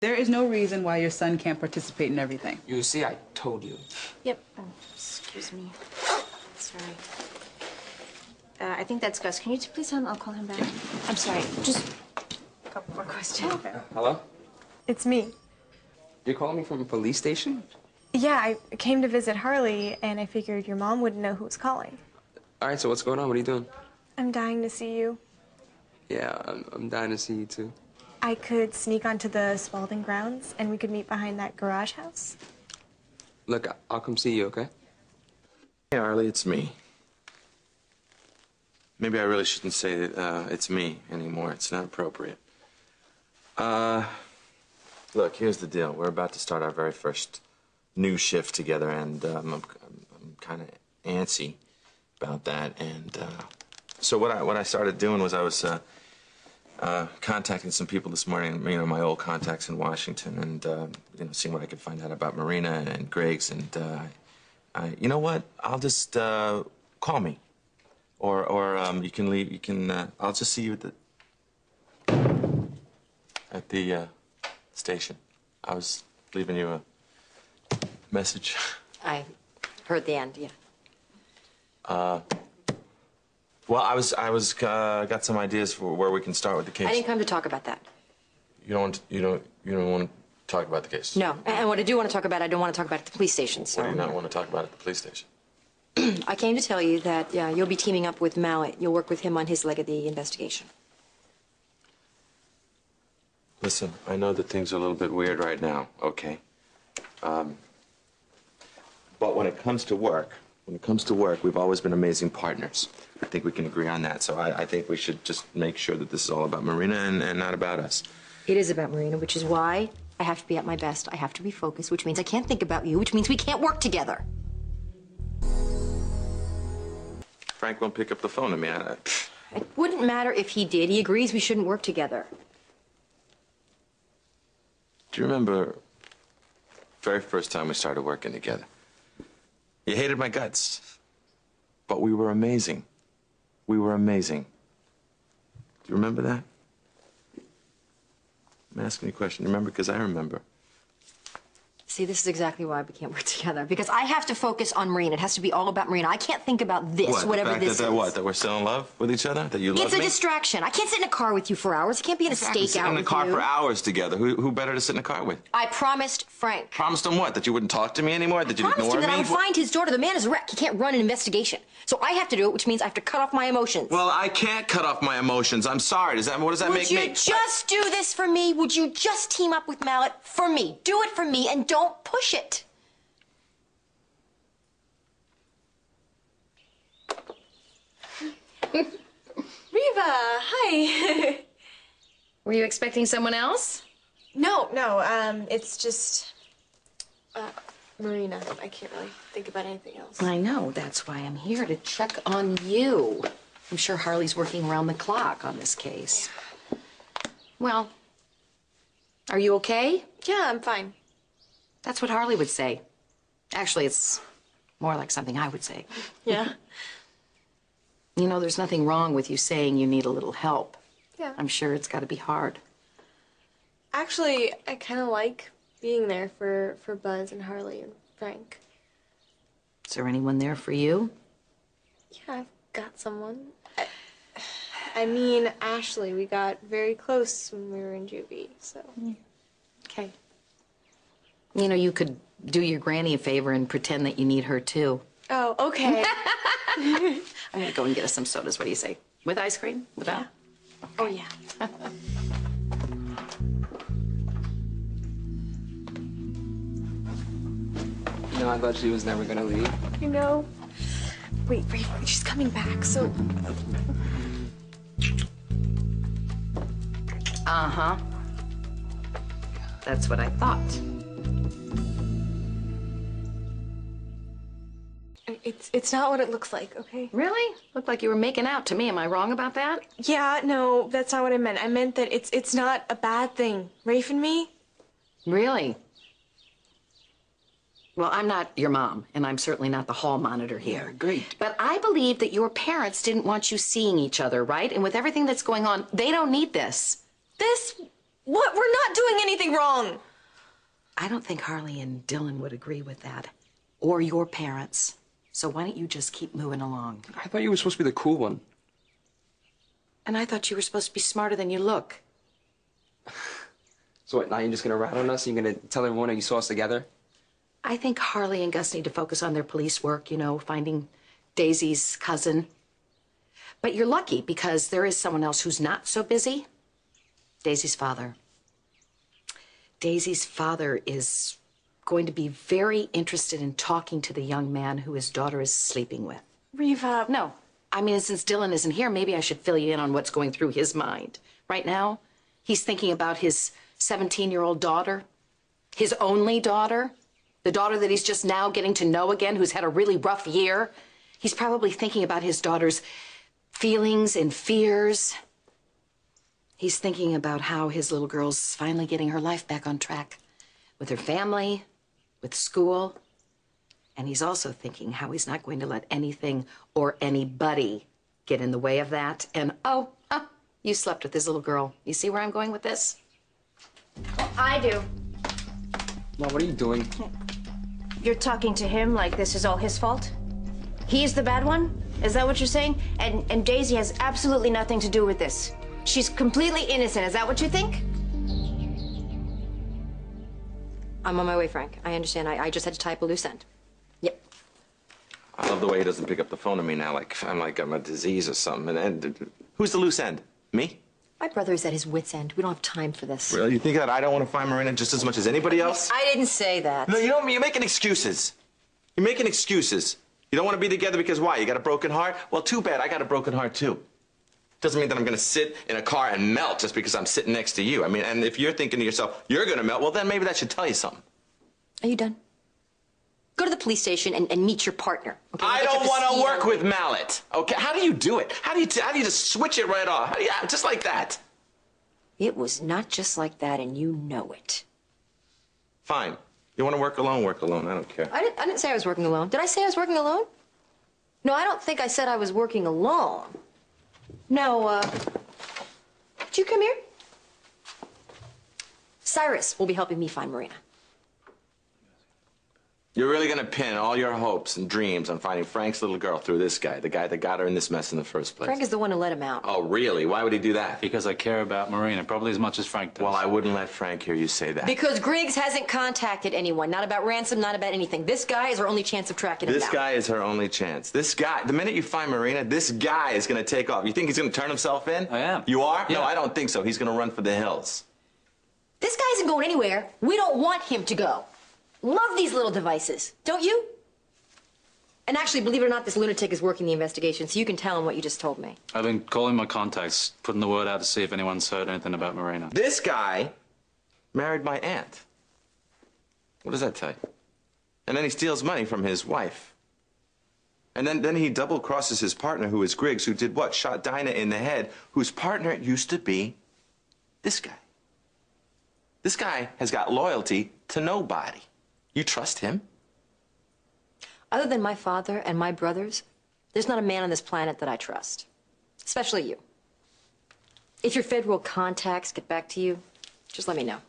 There is no reason why your son can't participate in everything. You see, I told you. Yep. Oh, excuse me. Sorry. I think that's Gus. Can you please tell him I'll call him back? I'm sorry. Just a couple more questions. Hello? It's me. You're calling me from a police station? Yeah, I came to visit Harley, and I figured your mom wouldn't know who was calling. All right, so what's going on? What are you doing? I'm dying to see you. Yeah, I'm dying to see you, too. I could sneak onto the Spalding grounds, and we could meet behind that garage house. Look, I'll come see you, okay? Hey, Harley, it's me. Maybe I really shouldn't say that it's me anymore. It's not appropriate. Look, here's the deal. We're about to start our very first new shift together, and I'm kind of antsy about that. And so what I started doing was I was contacting some people this morning, you know, my old contacts in Washington, and you know, seeing what I could find out about Marina and Greg's. And you know what? I'll just call me, or you can leave. You can. I'll just see you at the station. I was leaving you a message. I heard the end. Yeah. Well, I was got some ideas for where we can start with the case. I didn't come to talk about that. You don't want to talk about the case. No, and what I do want to talk about, I don't want to talk about at the police station. So. What do you not want to talk about at the police station? I came to tell you that you'll be teaming up with Mallet. You'll work with him on his leg of the investigation. Listen, I know that things are a little bit weird right now, okay? But when it comes to work, we've always been amazing partners. I think we can agree on that. So I think we should just make sure that this is all about Marina and not about us. It is about Marina, which is why I have to be at my best. I have to be focused, which means I can't think about you, which means we can't work together. Frank won't pick up the phone to me. It wouldn't matter if he did. He agrees we shouldn't work together. Do you remember the very first time we started working together? You hated my guts, but we were amazing. We were amazing. Do you remember that? I'm asking you a question. Remember? Because I remember. See, this is exactly why we can't work together. Because I have to focus on Marina. It has to be all about Marina. I can't think about this, What, whatever the fact this that, is. What? That we're still in love with each other? That you love me? It's a distraction. I can't sit in a car with you for hours. I can't be in a Exactly. stakeout Sit in a with car you. for hours together. Who better to sit in a car with? I promised Frank. Promised him what? That you wouldn't talk to me anymore? That you'd Promised ignore him that me? I would find his daughter. The man is a wreck. He can't run an investigation. So I have to do it, which means I have to cut off my emotions. Well, I can't cut off my emotions. I'm sorry. What does that make me? Would you just do this for me? Would you just team up with Mallet for me? Do it for me and don't push it. Reva, hi. Were you expecting someone else? No, it's just Marina. I can't really think about anything else. I know. That's why I'm here, to check on you. I'm sure Harley's working around the clock on this case. Well, are you okay? Yeah, I'm fine. That's what Harley would say. Actually, it's more like something I would say. Yeah? You know, there's nothing wrong with you saying you need a little help. Yeah. I'm sure it's got to be hard. Actually, I kind of like being there for Buzz and Harley and Frank. Is there anyone there for you? Yeah, I've got someone. I mean, Ashley. We got very close when we were in juvie, so. Okay. You know, you could do your granny a favor and pretend that you need her, too. Oh, okay. I'm gonna go and get us some sodas. What do you say? With ice cream? Without? Oh, yeah. No, I thought she was never gonna leave. You know. Wait, she's coming back, so. Uh-huh. That's what I thought. It's not what it looks like, okay? Really? Looked like you were making out to me. Am I wrong about that? Yeah, no, that's not what I meant. I meant that it's not a bad thing. Rafe and me? Really? Well, I'm not your mom, and I'm certainly not the hall monitor here. Yeah, great. But I believe that your parents didn't want you seeing each other, right? And with everything that's going on, they don't need this. This What? We're not doing anything wrong. I don't think Harley and Dylan would agree with that. Or your parents. So why don't you just keep moving along? I thought you were supposed to be the cool one. And I thought you were supposed to be smarter than you look. So what, now you're just gonna rat on us? You're gonna tell everyone that you saw us together? I think Harley and Gus need to focus on their police work, you know, finding Daisy's cousin. But you're lucky because there is someone else who's not so busy. Daisy's father. Daisy's father is going to be very interested in talking to the young man who his daughter is sleeping with. Reva. No. I mean, since Dylan isn't here, maybe I should fill you in on what's going through his mind. Right now, he's thinking about his 17-year-old daughter, his only daughter, the daughter that he's just now getting to know again, who's had a really rough year. He's probably thinking about his daughter's feelings and fears. He's thinking about how his little girl's finally getting her life back on track with her family, with school. And he's also thinking how he's not going to let anything or anybody get in the way of that. And, you slept with this little girl. You see where I'm going with this? I do. Mom, what are you doing? You're talking to him like this is all his fault? He's the bad one? Is that what you're saying? And Daisy has absolutely nothing to do with this. She's completely innocent. Is that what you think? I'm on my way, Frank. I understand. I just had to tie up a loose end. Yep. I love the way he doesn't pick up the phone to me now, like I'm a disease or something. And who's the loose end? Me? My brother is at his wit's end. We don't have time for this. Really? You think that I don't want to find Marina just as much as anybody else? I didn't say that. No, you don't. You're making excuses. You're making excuses. You don't want to be together because why? You got a broken heart? Well, too bad. I got a broken heart too. Doesn't mean that I'm going to sit in a car and melt just because I'm sitting next to you. I mean, and if you're thinking to yourself, you're going to melt, well, then maybe that should tell you something. Are you done? Go to the police station and meet your partner. Okay? I don't want to work with Mallet. Okay? How do you do it? How do you just switch it right off? Just like that. It was not just like that, and you know it. Fine. You want to work alone? Work alone. I don't care. I didn't say I was working alone. Did I say I was working alone? No, I don't think I said I was working alone. No, did you come here? Cyrus will be helping me find Marina. You're really going to pin all your hopes and dreams on finding Frank's little girl through this guy, the guy that got her in this mess in the first place. Frank is the one who let him out. Oh, really? Why would he do that? Because I care about Marina, probably as much as Frank does. Well, I wouldn't let Frank hear you say that. Because Griggs hasn't contacted anyone. Not about ransom, not about anything. This guy is our only chance of tracking him down. This guy is her only chance. This guy, the minute you find Marina, this guy is going to take off. You think he's going to turn himself in? I am. You are? Yeah. No, I don't think so. He's going to run for the hills. This guy isn't going anywhere. We don't want him to go. Love these little devices, don't you? And actually, believe it or not, this lunatic is working the investigation, so you can tell him what you just told me. I've been calling my contacts, putting the word out to see if anyone's heard anything about Marina. This guy married my aunt. What does that tell you? And then he steals money from his wife. And then he double crosses his partner, who is Griggs, who did what? Shot Dinah in the head, whose partner used to be this guy. This guy has got loyalty to nobody. You trust him? Other than my father and my brothers, there's not a man on this planet that I trust. Especially you. If your federal contacts get back to you, just let me know.